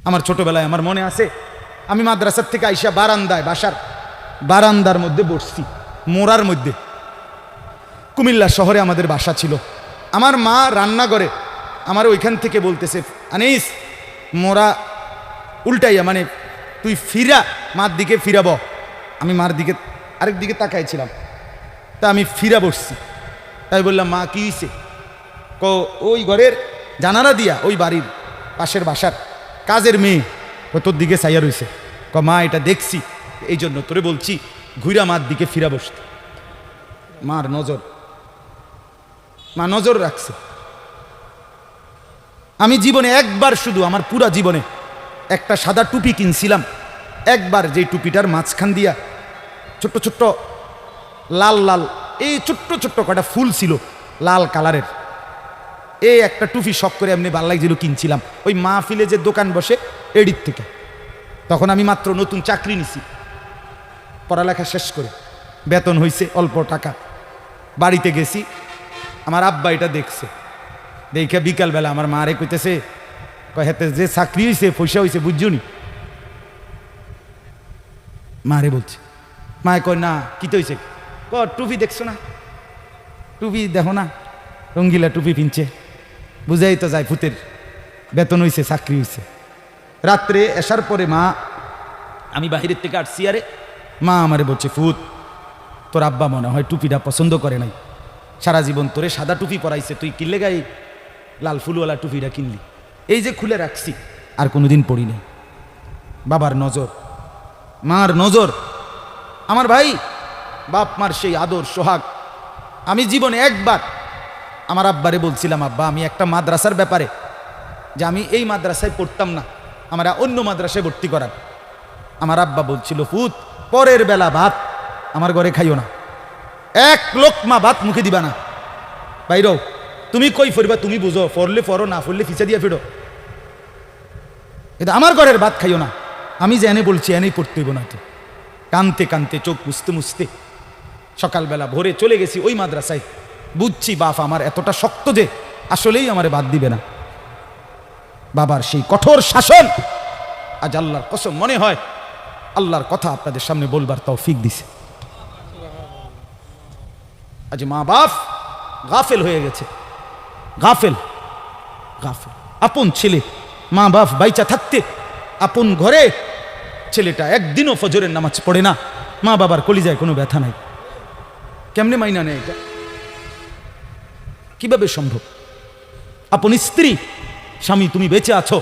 আমার ছোটবেলায় আমার মনে আছে, আমি মাদ্রাসার থেকে আইসা বারান্দায়, বাসার বারান্দার মধ্যে বসছি, মোড়ার মধ্যে। কুমিল্লা শহরে আমাদের বাসা ছিল। আমার মা রান্নাঘরে আমার ওইখান থেকে বলতেছে, আনিস মোড়া উল্টাইয়া, মানে তুই ফিরা, মার দিকে ফিরাব। আমি মার দিকে আরেক দিকে তাকাইছিলাম, তা আমি ফিরা বসছি। তাই বললাম, মা কি হয়েছে? ওই ঘরের জানালা দিয়া ওই বাড়ির পাশের বাসার কাজের মেয়ে তোর দিকে চাইয়া রয়েছে। মা এটা দেখছি, এই জন্য তোরে বলছি ঘুরা মার দিকে ফিরা বসতে। মার নজর, মা নজর রাখছে। আমি জীবনে একবার, শুধু আমার পুরা জীবনে একটা সাদা টুপি কিনছিলাম একবার, যেই টুপিটার মাঝখান দিয়া ছোট্ট ছোট্ট লাল লাল এই ছোট্ট ছোট্ট কটা ফুল ছিল লাল কালারের। এই একটা টুপি শখ করে এমনি ভাল লাগছিল, কিনছিলাম ওই মাহফিলে যে দোকান বসে এডির থেকে। তখন আমি মাত্র নতুন চাকরি নিছি, পড়ালেখা শেষ করে বেতন হয়েছে অল্প টাকা। বাড়িতে গেছি, আমার আব্বা এটা দেখছে। দেখে বিকালবেলা আমার মারে কইতেছে, হেতে যে চাকরি হয়েছে পয়সা হয়েছে বুঝছনি? মারে বলছে। মায়ে কয় না, কি তো হয়েছে? টুপি দেখছো না, টুপি দেখো না, রঙ্গিলা টুপি পিনছে, বুঝাই তো যায় ফুতের বেতন হয়েছে, চাকরি হয়েছে। রাত্রে আসার পরে মা, আমি বাহিরের থেকে আসছি, আরে মা আমারে বলছে, ফুত তোর আব্বা মনে হয় টুপিটা পছন্দ করে নাই, সারা জীবন তোরে সাদা টুপি পরাইছে, তুই কিনলে গাই লাল ফুলওয়ালা টুপিটা কিনলি। এই যে খুলে রাখছি, আর কোনোদিন পড়ি নাই। বাবার নজর, মার নজর। আমার ভাই, বাপ মার সেই আদর সোহাগ। আমি জীবনে একবার আমার আব্বারে বলছিলাম, আব্বা আমি একটা মাদ্রাসার ব্যাপারে, যে আমি এই মাদ্রাসায় পড়তাম না, আমরা অন্য মাদ্রাসায় ভর্তি করার। আমার আব্বা বলছিল, ফুত পরের বেলা ভাত আমার ঘরে খাইও না, এক লোকমা ভাত মুখে দিবা না, বাইরও তুমি কই ফিরবা, তুমি বুঝো, ফরলে ফরো, না ফরলে ফিচা দিয়ে ফেরো, এটা আমার ঘরের ভাত খাইও না। আমি যে এনে বলছি এনেই পড়তে হইব না। তো কানতে কানতে চোখ মুছতে মুছতে সকালবেলা ভোরে চলে গেছি ওই মাদ্রাসায়। বুঝছি বাপ আমার এতটা শক্ত যে আসলেই আমারে বাদ দিবে না। বাবার সেই কঠোর শাসন আজ আল্লাহর কসম মনে হয় আল্লাহর কথা আপনাদের সামনে বলবার তৌফিক দিছে। আজ মা বাপ গাফেল হয়ে গেছে, গাফেল গাফেল। আপন ছেলে, মা বাপ বাইচা থাকতে আপন ঘরে ছেলেটা একদিনও ফজরের নামাজ পড়ে না, মা বাবার কলিজায় কোনো ব্যথা নাই। কেমনে মাইনা নেয় এটা? কিভাবে সম্ভব? আপন স্ত্রী, স্বামী তুমি বেঁচে আছো,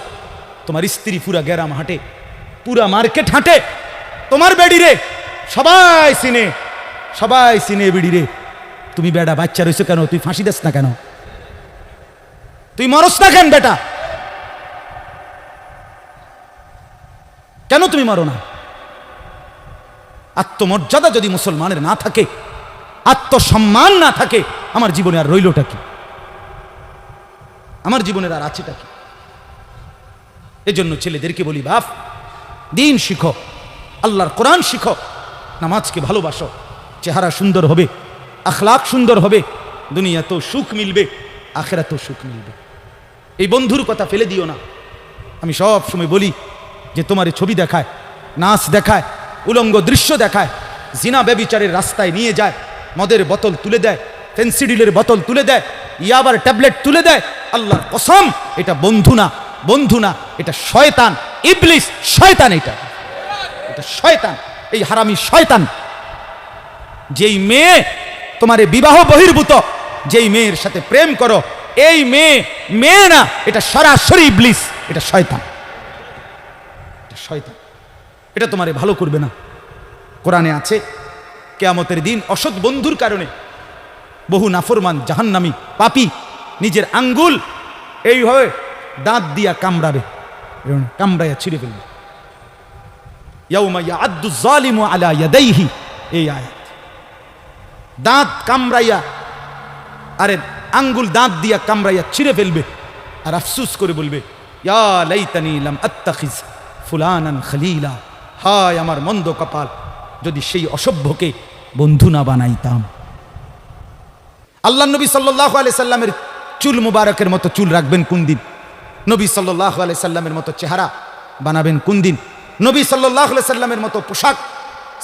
তোমার স্ত্রী পুরা গ্রাম হাঁটে, পুরা মার্কেট হাঁটে, তোমার বেডি রে সবাই চিনে, সবাই চিনে বেডি রে। তুমি বেটা বাচ্চা রয়েছো কেন? তুই ফাঁসি দেস না কেন? তুই মরস না কেন বেটা? কেন তুমি মারো না? আত্মমর্যাদা যদি মুসলমানের না থাকে, আত্মসম্মান না থাকে, আমার জীবনে আর রইলটা কি? আমার জীবনের আর আছেটা কি? এজন্য ছেলেদেরকে বলি, বাপ দিন শিখো, আল্লাহর কোরআন শিখো, নামাজকে ভালোবাসো, চেহারা সুন্দর হবে, আখলাক সুন্দর হবে, দুনিয়াতেও সুখ মিলবে, আখিরাতেও সুখ মিলবে। এই বন্ধুর কথা ফেলে দিও না। আমি সব সময় বলি যে তোমার ছবি দেখায়, নাচ দেখায়, উলঙ্গ দৃশ্য দেখায়, জিনা ব্যভিচারের রাস্তায় নিয়ে যায়, মদের বোতল তুলে দেয়, ফেন্সিডিলের বোতল তুলে দেয়, ইয়াবার ট্যাবলেট তুলে দেয়, আল্লাহর কসম এটা বন্ধু না, বন্ধু না, এটা শয়তান, ইবলিস, শয়তান, এটা শয়তান, এই হারামি শয়তান। যেই মেয়ে তোমার বিবাহ বহির্ভূত, যেই মেয়ের সাথে প্রেম করো, এই মেয়ে না, এটা সরাসরি ইবলিস, এটা শয়তান, এটা শয়তান, এটা তোমারে ভালো করবে না। কোরআনে আছে কিয়ামতের দিন অসৎ বন্ধুর কারণে বহু নাফরমান জাহান্নামী পাপী নিজের আঙ্গুল এইভাবে দাঁত দিয়া কামড়াবে, কামড়াইয়া ছিঁড়ে ফেলবে। ইয়াউমা ইয়াআদ্দু যালিমু আলা ইয়াদাইহি, এই আয়াত। দাঁত কামড়াইয়া, আরে আঙ্গুল দাঁত দিয়া কামড়াইয়া ছিঁড়ে ফেলবে, আর আফসুস করে বলবে, ইয়া লাইতানি লাম আত্তাখিজ ফুলানান খলিলা, হায় আমার মন্দ কপাল, যদি সেই অসভ্যকে বন্ধু না বানাইতাম। আল্লাহ নবী সাল্লাল্লাহু আলাইহি সাল্লামের চুল মুবারকের মতো চুল রাখবেন কোন দিন? নবী সাল্লাল্লাহু আলাইহি সাল্লামের মতো চেহারা বানাবেন কোন দিন? নবী সাল্লাল্লাহু আলাইহি সাল্লামের মতো পোশাক,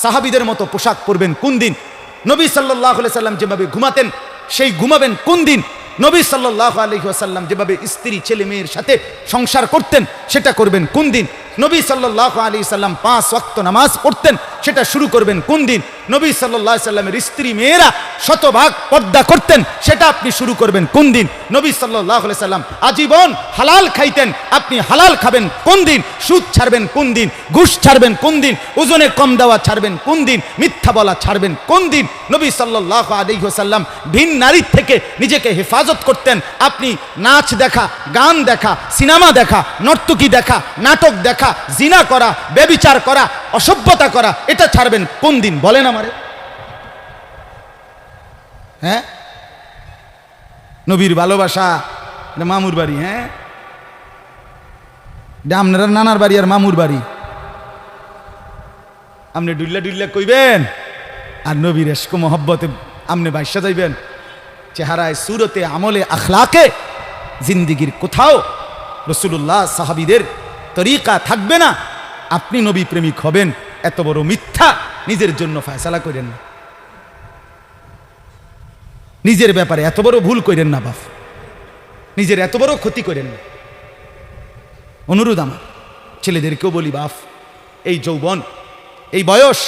সাহাবীদের মতো পোশাক পরবেন কোন দিন? নবী সাল্লাল্লাহু আলাইহি সাল্লাম যেভাবে ঘুমাতেন সেই ঘুমাবেন কোন দিন? নবী সাল্লাল্লাহু আলাইহি ওয়াসাল্লাম যেভাবে স্ত্রী ছেলে মেয়ের সাথে সংসার করতেন সেটা করবেন কোন দিন? নবী সাল্লাল্লাহু আলাইহি সাল্লাম 5 ওয়াক্ত নামাজ পড়তেন, সেটা শুরু করবেন কোন দিন? নবী সাল্লাল্লাহু আলাইহি সাল্লামের স্ত্রী মেয়েরা শতভাগ পর্দা করতেন, সেটা আপনি শুরু করবেন কোন দিন? নবী সাল্লাল্লাহু আলাইহি সাল্লাম আজীবন হালাল খাইতেন, আপনি হালাল খাবেন কোন দিন? সুদ ছাড়বেন কোন দিন? ঘুষ ছাড়বেন কোন দিন? ওজনে কম দেওয়া ছাড়বেন কোন দিন? মিথ্যা বলা ছাড়বেন কোন দিন? নবী সাল্লাল্লাহু আলাইহি ওয়াসাল্লাম ভিন নারীর থেকে নিজেকে হেফাজত করতেন, আপনি নাচ দেখা, গান দেখা, সিনেমা দেখা, নর্তকী দেখা, নাটক দেখা, জিনা করা, ব্যভিচার করা, অসভ্যতা করা, এটা ছাড়বেন কোন দিন? বলেন আমারে। হ্যাঁ, নবীর ভালোবাসা এটা মামুর বাড়ি। হ্যাঁ, এটা আপনারা নানার বাড়ি আর মামুর বাড়ি। আপনি ডুল্লা ডুল্লা কইবেন আর নবীর এশক মহব্বতে আপনি বাইশা যাইবেন। চেহারায়, সুরতে, আমলে, আখলাকে জিন্দিগির কোথাও রাসূলুল্লাহ সাহাবীদের তরিকা থাকবে না। আপনি নবী প্রেমিক হবেন, এত বড় মিথ্যা নিজের জন্য ফয়সালা করেন না। নিজের ব্যাপারে এত বড় ভুল করেন না বাপ, নিজের এত বড় ক্ষতি করেন না। অনুরোধ আমার ছেলেদেরকেও বলি, বাপ এই যৌবন, এই বয়স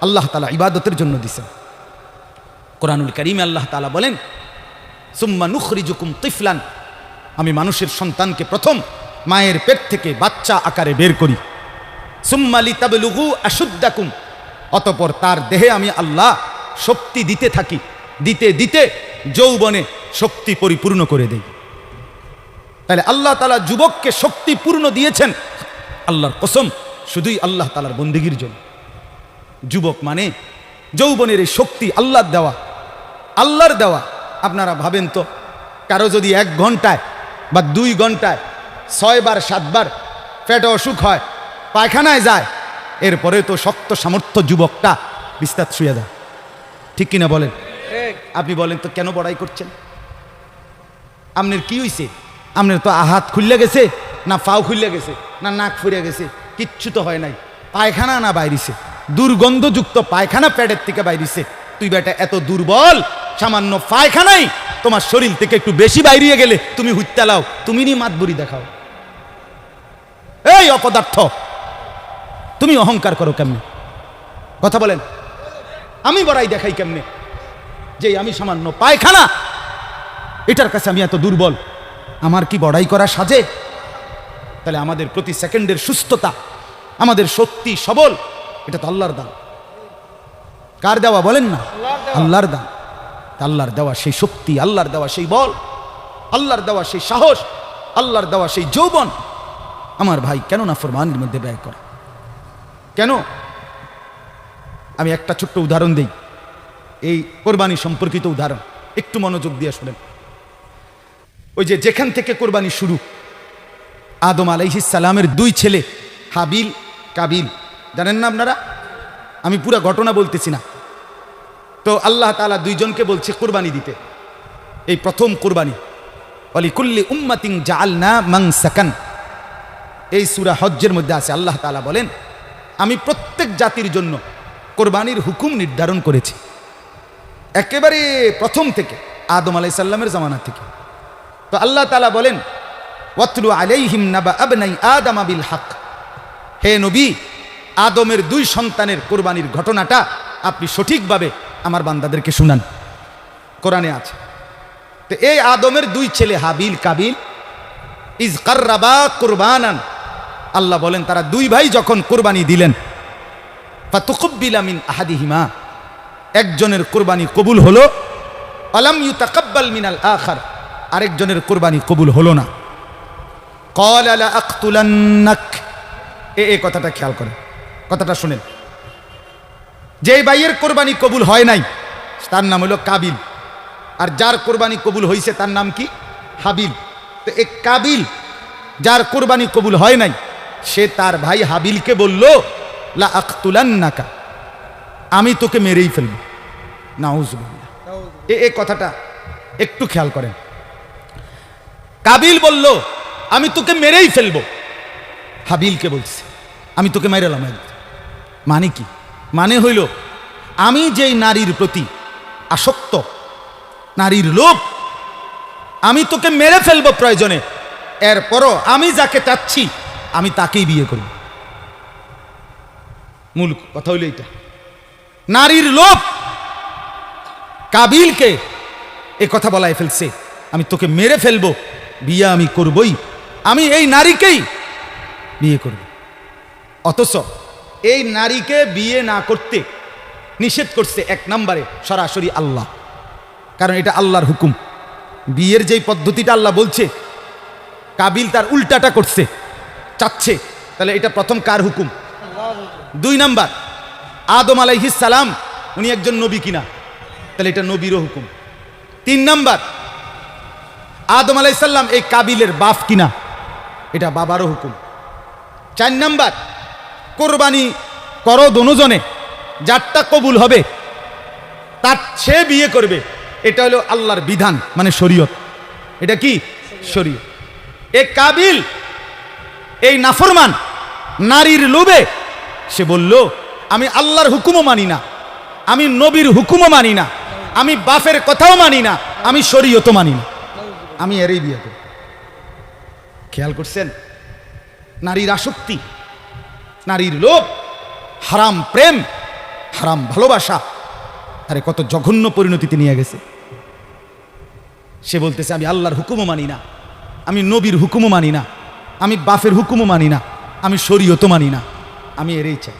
আল্লাহ তাআলা ইবাদতের জন্য দিয়েছেন। কোরআনুল কারীমে আল্লাহ তাআলা বলেন, সুম্মা নুখরিজুকুম তিফলান, আমি মানুষের সন্তানকে প্রথম মায়ের পেট থেকে বাচ্চা আকারে বের করি। সুম্মা লিতাবলুগু আশুদ্দাকুম, অতঃপর তার দেহে আমি আল্লাহ শক্তি দিতে থাকি, দিতে দিতে যৌবনে শক্তি পরিপূর্ণ করে দেই। তাহলে আল্লাহ তাআলা যুবককে শক্তি পূর্ণ দিয়েছেন আল্লাহর কসম শুধুই আল্লাহ তাআলার বন্দেগীর জন্য। যুবক মানে যৌবনের এই শক্তি আল্লাহর দেওয়া, আল্লাহর দেওয়া। আপনারা ভাবেন তো, কারো যদি 1 ঘন্টায় বা 2 ঘন্টায় 6 বার 7 বার পেটে অসুখ হয়, পায়খানায় যায়, এরপরে তো শক্ত সামর্থ্য যুবকটা বিস্তার শুয়ে যায়। ঠিক কিনা বলেন? আপনি বলেন তো কেন বড়াই করছেন? আপনার কি হইছে? আপনার তো হাত খুললে গেছে, না পাও খুললে গেছে, না নাক ফুরিয়ে গেছে, কিচ্ছু তো হয় নাই। পায়খানা না বাইরিছে, দুর্গন্ধযুক্ত পায়খানা পেটের থেকে বাইরিছে। তুই বেটা এত দুর্বল, সামান্য পায়খানাই তোমার শরীর থেকে একটু বেশি বাইরিয়ে গেলে তুমি হুইত্যা লাও, তুমি নি মাতবুরি দেখাও। এই অপদার্থ, তুমি অহংকার করো কেমনে? কথা বলেন, আমি বড়াই দেখাই কেমনে? যে আমি সামান্য পায়খানা, এটার কাছে আমি এত দুর্বল, আমার কি বড়াই করা সাজে? তাহলে আমাদের প্রতি সেকেন্ডের সুস্থতা, আমাদের শক্তি সবল, এটা তো আল্লাহর দান। কার দেওয়া বলেন না? আল্লাহর দান। আল্লাহর দেওয়া সেই শক্তি, আল্লাহর দেওয়া সেই বল, আল্লাহর দেওয়া সেই সাহস, আল্লাহর দেওয়া সেই যৌবন, আমার ভাই কেন না ফরমানের মধ্যে ব্যয় করা? কেন? আমি একটা ছোট্ট উদাহরণ দেই, এই কোরবানি সম্পর্কিত উদাহরণ, একটু মনোযোগ দিয়ে শুনেন। ওই যে যেখান থেকে কোরবানি শুরু, আদম আলাইহিস সালামের 2 ছেলে হাবিল কাবিল, জানেন না আপনারা? আমি পুরো ঘটনা বলতেছি না। তো আল্লাহ তাআলা 2 জনকে বলছে কোরবানি দিতে, এই প্রথম কোরবানি। ওয়ালিকুল্লি উম্মাতিন জাআলনা মানসাকান, এই সূরা হজ্জের মধ্যে আছে। আল্লাহ তাআলা বলেন, আমি প্রত্যেক জাতির জন্য কোরবানির হুকুম নির্ধারণ করেছি, একেবারে প্রথম থেকে, আদম আলাইহিস সালামের জামানা থেকে। তো আল্লাহ তাআলা বলেন, ওয়াতলু আলাইহিম নাবা আবনাই আদম বিল হক, হে নবী, আদমের 2 সন্তানের কোরবানির ঘটনাটা আপনি সঠিকভাবে আমার বান্দাদেরকে শুনান, কোরআনে আছে। তো এই আদমের 2 ছেলে হাবিল কাবিল, ইজ কাররাবা কুরবানান, আল্লাহ বলেন তারা 2 ভাই যখন কোরবানি দিলেন, ফাতুকব্বিলা মিন আহাদিহিমা, একজনের কোরবানি কবুল হলো, আলাম ইউতাকাব্বাল মিনাল আখার, আরেকজনের কোরবানি কবুল হলো না। ক্বালা লা আকতুলান্নাক, এই কথাটা খেয়াল করেন, কথাটা শুনেন। যেই ভাইয়ের কোরবানি কবুল হয় নাই তার নাম হলো কাবিল, আর যার কোরবানি কবুল হয়েছে তার নাম কি? হাবিল। তো এই কাবিল, যার কোরবানি কবুল হয় নাই, সে তার ভাই হাবিলকে বলল, লা আকতুলান্নাকা, আমি তোকে মেরেই ফেলব। নাউজুবিল্লাহ। এই কথাটা একটু খেয়াল করেন। কাবিল বলল, আমি তোকে মেরেই ফেলব। হাবিলকে বলছে আমি তোকে মাইরালাম। মানে কি? মানে হইল আমি যেই নারীর প্রতি আসক্ত, নারীর লোভ, আমি তোকে মেরে ফেলবো প্রয়োজনে, এরপরও আমি যাকে চাচ্ছি আমি তাকেই বিয়ে করব। মূল কথা হইল এটা, নারীর লোভ কাবিলকে এ কথা বলাই ফেলছে, আমি তোকে মেরে ফেলবো, বিয়ে আমি করবই, আমি এই নারীকেই বিয়ে করব। অথচ এই নারীকে বিয়ে না করতে নিষেধ করছে এক নম্বরে সরাসরি আল্লাহ, কারণ এটা আল্লাহর হুকুম। বিয়ের যেই পদ্ধতিটা আল্লাহ বলছে, কাবিল তার উল্টাটা করছে, চাচ্ছে, তাহলে এটা প্রথম কার হুকুম? 2 নাম্বার, আদম আলাইহিস সালাম উনি একজন নবী কিনা, তাহলে এটা নবীরও হুকুম। 3 নাম্বার, আদম আলাইহিস সালাম এই কাবিলের বাপ কিনা, এটা বাবারও হুকুম। 4 নাম্বার, কোরবানি করো দোনোজনে, যারটা কবুল হবে তার সে বিয়ে করবে, এটা হলো আল্লাহর বিধান, মানে শরীয়ত। এটা কি? শরীয়ত। এই কাবিল এই নাফরমান নারীর লোভে সে বলল আমি আল্লাহর হুকুমও মানি না, আমি নবীর হুকুমও মানি না, আমি বাপের কথাও মানি না, আমি শরীয়তও মানি না, আমি এরই বিয়ে করব। খেয়াল করছেন? নারীর আসক্তি, নারীর লোভ, হারাম প্রেম, হারাম ভালোবাসা, আরে কত জঘন্য পরিণতিতে নিয়ে গেছে। সে বলতেছে আমি আল্লাহর হুকুমও মানি না, আমি নবীর হুকুমও মানি না, আমি বাপের হুকুমও মানি না, আমি শরীয়তও মানি না, আমি এরই চাই।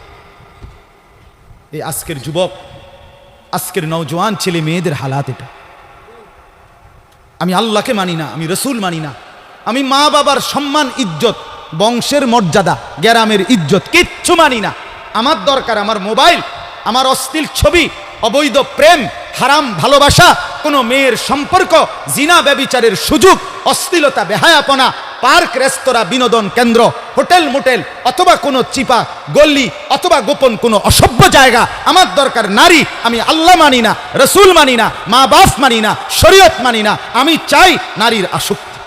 এই আজকের যুবক, আজকের নওজোয়ান ছেলে মেয়েদের হালাত এটা। আমি আল্লাহকে মানি না, আমি রসুল মানি না, আমি মা বাবার সম্মান ইজ্জত, বংশের মর্যাদা, গ্রামের ইজ্জত কিচ্ছু মানি না। আমার দরকার আমার মোবাইল, আমার অশ্লীল ছবি, অবৈধ প্রেম, হারাম ভালোবাসা, কোনো মেয়ের সম্পর্ক, জিনা ব্যভিচারের সুযোগ, অশ্লীলতা, বেহায়াপনা, পার্ক, রেস্তোরাঁ, বিনোদন কেন্দ্র, হোটেল মোটেল, অথবা কোনো চিপা গল্লি, অথবা গোপন কোনো অসভ্য জায়গা। আমার দরকার নারী, আমি আল্লাহ মানি না, রসুল মানি না, মা বাপ মানি না, শরীয়ত মানি না, আমি চাই নারীর আসক্তি।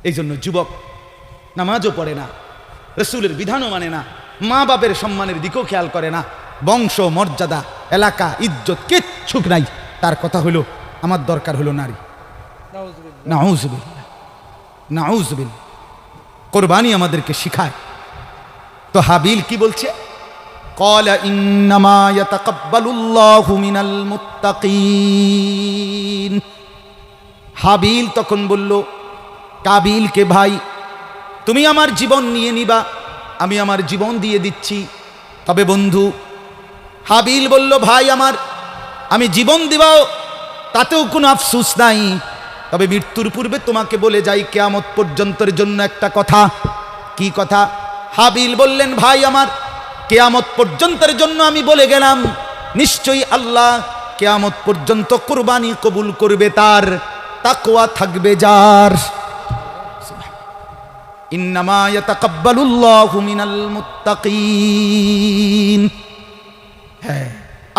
এই জন্য যুবক নামাজও পড়ে না, রসুলের বিধানও মানে না, মা বাপের সম্মানের দিকেও খেয়াল করে না, বংশ মর্যাদা, এলাকা, ইজ্জত কিচ্ছু নাই। তার কথা হলো আমার দরকার হলো নারী। নাউজুবিল্লাহ, নাউজুবিল্লাহ। কোরবানি আমাদেরকে শিখায়। তো হাবিল কি বলছে? ক্বালা ইন্নামা ইয়াতাকাব্বালুল্লাহু মিনাল মুত্তাকিন। হাবিল তখন বলল কাবিলকে, ভাই তুমি আমার জীবন নিয়ে নিবা, আমি আমার জীবন দিয়ে দিচ্ছি। তবে বন্ধু, হাবিল বলল ভাই আমার, আমি জীবন দিবাও তাতেও কোনো আফসোস নাই, তবে মৃত্যুর পূর্বে তোমাকে বলে যাই কিয়ামত পর্যন্তের জন্য একটা কথা। কি কথা? হাবিল বললেন ভাই আমার, কিয়ামত পর্যন্তের জন্য আমি বলে গেলাম, নিশ্চয়ই আল্লাহ কিয়ামত পর্যন্ত কুরবানি কবুল করবে তার, তাকওয়া থাকবে যার। ইন্নামা ইয়াতাকাব্বালুল্লাহু মিনাল মুত্তাকিন। হ্যাঁ,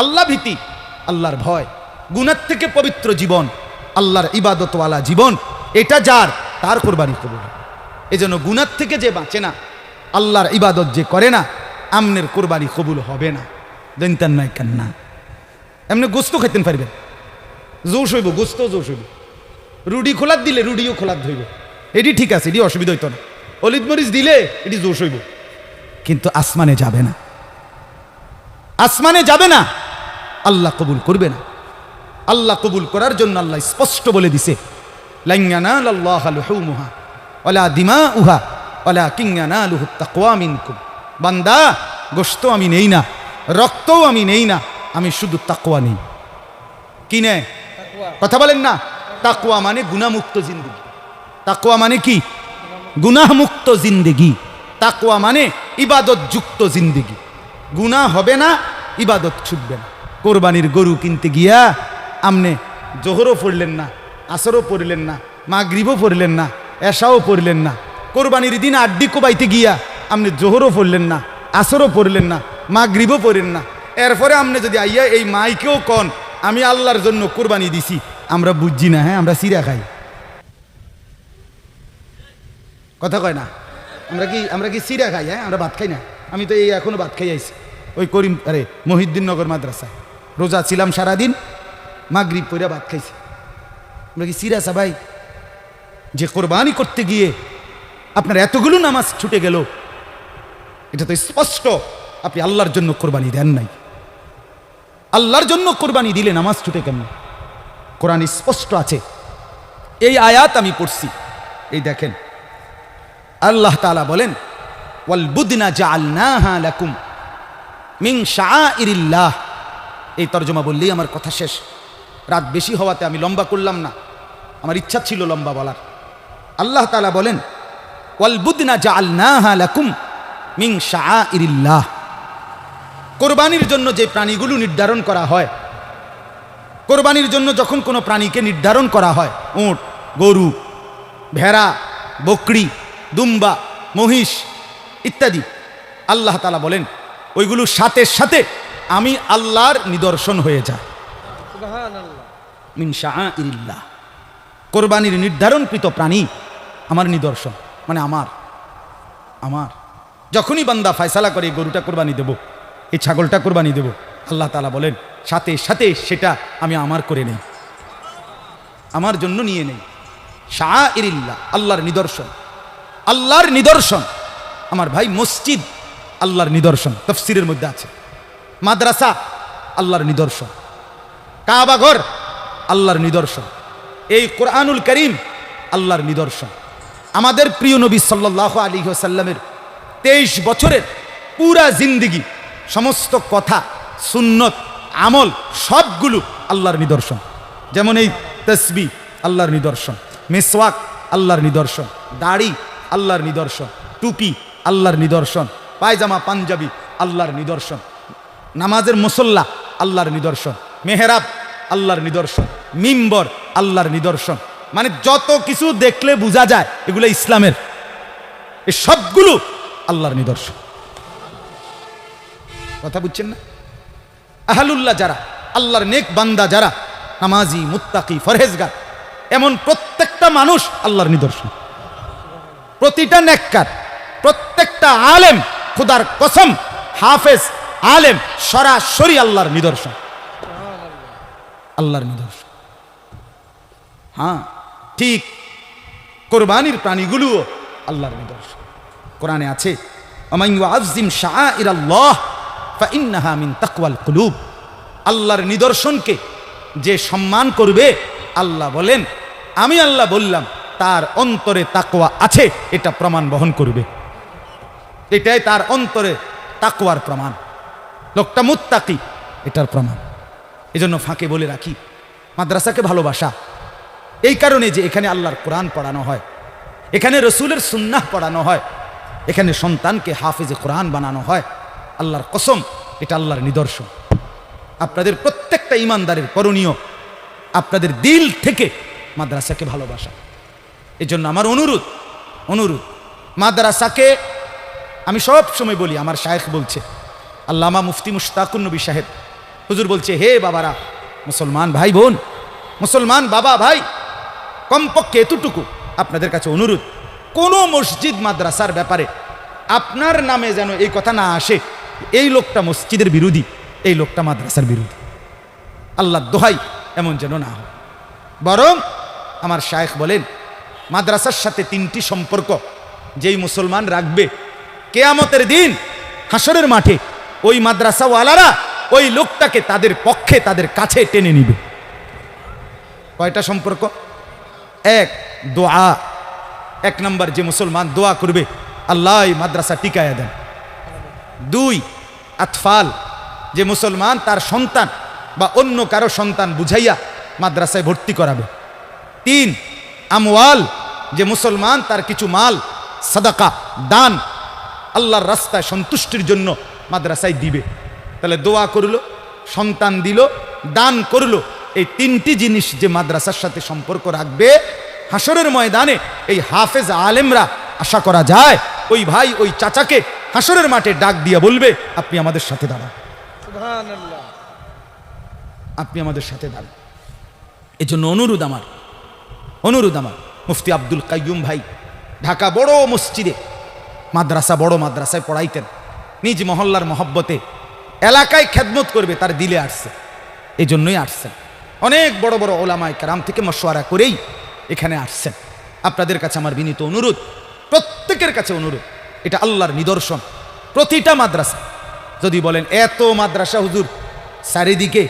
আল্লাহ ভীতি, আল্লাহর ভয়, গুনাহ থেকে পবিত্র জীবন, আল্লাহর ইবাদতওয়ালা জীবন, এটা যার, তার কোরবানি কবুল। এজন্য গুনাহ থেকে যে বাঁচে না, আল্লাহর ইবাদত যে করে না, আমনের কোরবানি কবুল হবে না। জানতেন নাই কান্না, এমনি গোস্ত খাইতেন পারবেন, জোশ হইব, গোস্ত জোশ হইব, রুডি খোলাত দিলে রুডিও খোলাত ধইব, এটি ঠিক আছে, এটি অসুবিধা হইতো না। অলিদ মরিচ দিলে এটি জোশ হইব, কিন্তু আসমানে যাবে না, আসমানে যাবে না, আল্লাহ কবুল করবে না। আল্লাহ কবুল করার জন্য আল্লাহ স্পষ্ট বলে দিছে, লান ইয়ানালাল্লাহা লুহুমুহা ওয়ালা দিমাউহা ওয়ালাকিন ইয়ানালুহুত তাকওয়া মিনকুম। বান্দা, গোশত আমি নেই না, রক্তও আমি নেই না, আমি শুধু তাকওয়া নেই। কি নেয়? কথা বলেন না। তাকওয়া মানে গুনাহমুক্ত জিন্দেগি। তাকওয়া মানে কি? গুনাহমুক্ত জিন্দেগি। তাকওয়া মানে ইবাদত যুক্ত জিন্দেগি। গুনাহ হবে না, ইবাদত ছুটবে না। কোরবানির গরু কিনতে গিয়া আমনে জোহরও পড়লেন না, আসরও পড়লেন না, মাগরিবও পড়লেন না, এশাও পড়লেন না। কোরবানির দিন আড্ডি কোবাইতে গিয়া আপনি জোহরও পড়লেন না, আসরও পড়লেন না, মাগরিবও পড়লেন না। এরপরে আপনি যদি আইয়া এই মাইকেও কন আমি আল্লাহর জন্য কোরবানি দিছি, আমরা বুঝছি না, হ্যাঁ আমরা সিরা খাই। কথা কয় না। আমরা কি সিরা খাই? হ্যাঁ, আমরা ভাত খাই না। আমি তো এই এখনো ভাত খাই আইছি ওই করিম মহিউদ্দিননগর মাদ্রাসায়। রোজা ছিলাম সারাদিন, মাগরিব পইরা ভাত খাইছি। আমরা কি সিরা ভাই? যে কোরবানি করতে গিয়ে আপনার এতগুলো নামাজ ছুটে গেল, এটা তো স্পষ্ট আপনি আল্লাহর জন্য কোরবানি দেন নাই। আল্লাহর জন্য কোরবানি দিলে নামাজ ছুটে কেমন? কোরআন স্পষ্ট আছে। এই আয়াত আমি পড়ছি, এই দেখেন আল্লাহ তাআলা বলেন ওয়াল বুদনা জাআলনাহা লাকুম মিন শাআইরিল্লাহ। এই তরজমা বললেই আমার কথা শেষ। রাত বেশি হওয়াতে আমি লম্বা করলাম না, আমার ইচ্ছা ছিল লম্বা বলার। আল্লাহ তাআলা বলেন ওয়াল বুদনা জাআলনাহা লাকুম মিন শাআইরিল্লাহ। কোরবানির জন্য যে প্রাণীগুলো নির্ধারণ করা হয়, কোরবানির জন্য যখন কোনো প্রাণীকে নির্ধারণ করা হয়, উট, গরু, ভেড়া, বকরি, দুম্বা, মহিষ ইত্যাদি, আল্লাহ তাআলা বলেন ওইগুলো সাথে সাথে আমি আল্লাহর নিদর্শন হয়ে যায়। সুবহানাল্লাহ। মিন শাআইরিল্লাহ, কোরবানির নির্ধারণকৃত প্রাণী আমার নিদর্শন, মানে আমার যখনই বান্দা ফয়সালা করে এই গরুটা কোরবানি দেব, এই ছাগলটা কোরবানি দেব, আল্লাহ তাআলা বলেন সাথে সাথে সেটা আমি আমার করে নেই, আমার জন্য নিয়ে নেই। শাআইরিল্লাহ, আল্লাহর নিদর্শন। আল্লাহর নিদর্শন আমার ভাই, মসজিদ আল্লাহর নিদর্শন, তাফসীরের মধ্যে আছে। মাদ্রাসা আল্লাহর নিদর্শন, কাবা ঘর আল্লাহর নিদর্শন, এই কোরআনুল কারীম আল্লাহর নিদর্শন। আমাদের প্রিয় নবী সাল্লাল্লাহু আলাইহি ওয়াসাল্লামের 23 বছরের পুরা জিন্দেগি, সমস্ত কথা, সুন্নত, আমল সবগুলো আল্লাহর নিদর্শন। যেমন এই তাসবিহ আল্লাহর নিদর্শন, মিসওয়াক আল্লাহর নিদর্শন, দাড়ি আল্লাহর নিদর্শন, টুপি আল্লাহর নিদর্শন, পায়জামা পাঞ্জাবি আল্লাহর নিদর্শন, নামাজের মুসল্লা আল্লাহর নিদর্শন, মেহরাব আল্লাহর নিদর্শন, মিম্বর আল্লাহর নিদর্শন। মানে যত কিছু দেখলে বোঝা যায় এগুলো ইসলামের, এই সবগুলো আল্লাহর নিদর্শন। কথা বুঝছেন না? আহলুল্লাহ যারা, আল্লাহর নেক বান্দা যারা, নামাজি, মুত্তাকি, ফরহেজগার, এমন প্রত্যেকটা মানুষ আল্লাহর নিদর্শন। প্রতিটা নেককার, প্রত্যেকটা আলেম, খুদার কসম, হাফেজ, আলেম সরাসরি আল্লাহর নিদর্শন, আল্লাহর নিদর্শন। হ্যাঁ, ঠিক কোরবানির প্রাণীগুলোও আল্লাহর নিদর্শন। কোরআনে আছে ওমান ইউআযযিম শাআইরাল্লাহ ফাইন্নাহা মিন তাকওয়াল কুলুব। আল্লাহর নিদর্শনকে যে সম্মান করবে, আল্লাহ বলেন আমি আল্লাহ বললাম তার অন্তরে তাকওয়া আছে, এটা প্রমাণ বহন করবে। এটাই তার অন্তরে তাকওয়ার প্রমাণ, লোকটা মুত্তাকি, এটার প্রমাণ। এজন্য ফাঁকে বলে রাখি, মাদ্রাসাকে ভালোবাসা এই কারণে যে এখানে আল্লাহর কোরআন পড়ানো হয়, এখানে রসুলের সুন্নাহ পড়ানো হয়, এখানে সন্তানকে হাফেজে কোরআন বানানো হয়। আল্লাহর কসম, এটা আল্লাহর নিদর্শন। আপনাদের প্রত্যেকটা ইমানদারের করণীয় আপনাদের দিল থেকে মাদ্রাসাকে ভালোবাসা। এজন্য আমার অনুরোধ মাদ্রাসাকে, আমি সব সময় বলি, আমার শায়েখ বলছে, আল্লামা মুফতি মুশতাকুন নবী সাহেব হুজুর বলছে, হে বাবারা, মুসলমান ভাই বোন, মুসলমান বাবা ভাই, কমপক্ষে এতটুকু আপনাদের কাছে অনুরোধ, কোনো মসজিদ মাদ্রাসার ব্যাপারে আপনার নামে যেন এই কথা না আসে এই লোকটা মসজিদের বিরোধী, এই লোকটা মাদ্রাসার বিরোধী। আল্লাহর দোহাই এমন যেন না হয়। বরং আমার শায়েখ বলেন, মাদ্রাসার সাথে 3টি সম্পর্ক যেই মুসলমান রাখবে, কিয়ামতের দিন হাসরের মাঠে ওই মাদ্রাসাওয়ালারা ওই লোকটাকে তাদের পক্ষে, তাদের কাছে টেনে নিবে। কয়টা সম্পর্ক? 1, দোয়া। 1 নম্বর, যে মুসলমান দোয়া করবে আল্লাহ এই মাদ্রাসা টিকায়া দেন। 2, আতফাল, যে মুসলমান তার সন্তান বা অন্য কারো সন্তান বুঝাইয়া মাদ্রাসায় ভর্তি করাবে। 3, আমওয়াল, যে মুসলমান তার কিছু মাল, সাদাকা, দান আল্লাহর রাস্তায় সন্তুষ্টির জন্য মাদ্রাসায় দিবে। তাহলে দোয়া করলো, সন্তান দিল, দান করলো, এই 3টি জিনিস যে মাদ্রাসার সাথে সম্পর্ক রাখবে, হাসরের ময়দানে এই হাফেজ আলেমরা আশা করা যায় ওই ভাই, ওই চাচাকে হাসরের মাঠে ডাক দিয়া বলবে, আপনি আমাদের সাথে দাঁড়ান, সুবহানাল্লাহ, আপনি আমাদের সাথে দাঁড়ান। এই জন্য অনুরোধ আমার মুফতি আব্দুল কাইয়ুম ভাই ঢাকা বড় মসজিদে মাদ্রাসা, বড় মাদ্রাসায় পড়াইতেন, নিজ মহল্লার মহব্বতে এলাকায় খেদমত করবে তার দিলে আসছে, এই জন্যই আসছেন। অনেক বড় বড় ওলামায়ে কেরাম থেকে মশওয়ারা করেই এখানে আসছেন। আপনাদের কাছে আমার বিনীত অনুরোধ, প্রত্যেকের কাছে অনুরোধ, এটা আল্লাহর নিদর্শন। প্রতিটা মাদ্রাসা, যদি বলেন এত মাদ্রাসা হুজুর চারিদিকে,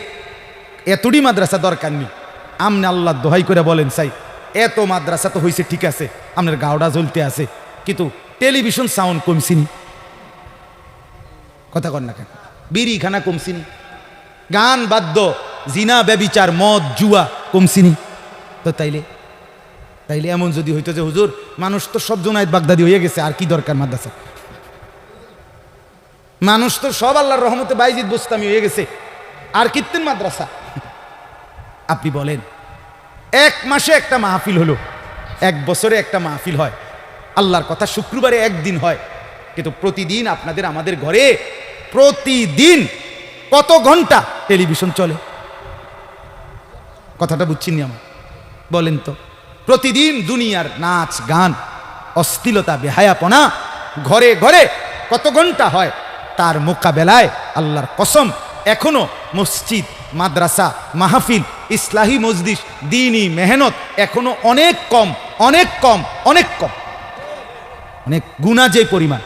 এতটি মাদ্রাসা দরকার নেই, আমনে আল্লাহ দোহাই করে বলেন চাই এত মাদ্রাসা তো হয়েছে, ঠিক আছে, আপনার গাওডা জ্বলতে আছে, কিন্তু টেলিভিশন সাউন্ড কমছিনি, কথা কন না কেন, বিড়িখানা কমছিনি, গান বাদ্য, জিনা ব্যবিচার, মদ জুয়া কমছিনি। তো তাইলে এমন যদি হইতো যে হুজুর মানুষ তো সব জোনায়েত বাগদাদি হয়ে গেছে, আর কি দরকার মাদ্রাসা, মানুষ তো সব আল্লাহর রহমতে বাইজিদ বোস্তামি হয়ে গেছে, আর কীর্তন মাদ্রাসা। আপনি বলেন এক মাসে একটা মাহফিল হলো, এক বছরে একটা মাহফিল হয়, আল্লাহর কথা শুক্রবারে একদিন হয়, কিন্তু প্রতিদিন আপনাদের আমাদের ঘরে প্রতিদিন কত ঘন্টা টেলিভিশন চলে, কথাটা বুঝছেন আমার, বলেন তো। প্রতিদিন দুনিয়ার নাচ গান, অশ্লীলতা, বেহায়াপনা ঘরে ঘরে কত ঘন্টা হয়, তার মোকাবেলায় আল্লাহর কসম এখনো মসজিদ, মাদ্রাসা, মাহফিল, ইসলাহি মজলিস, দ্বীনি মেহনত এখনো অনেক কম, অনেক কম, অনেক কম। অনেক গুনাহ যে পরিমাণ,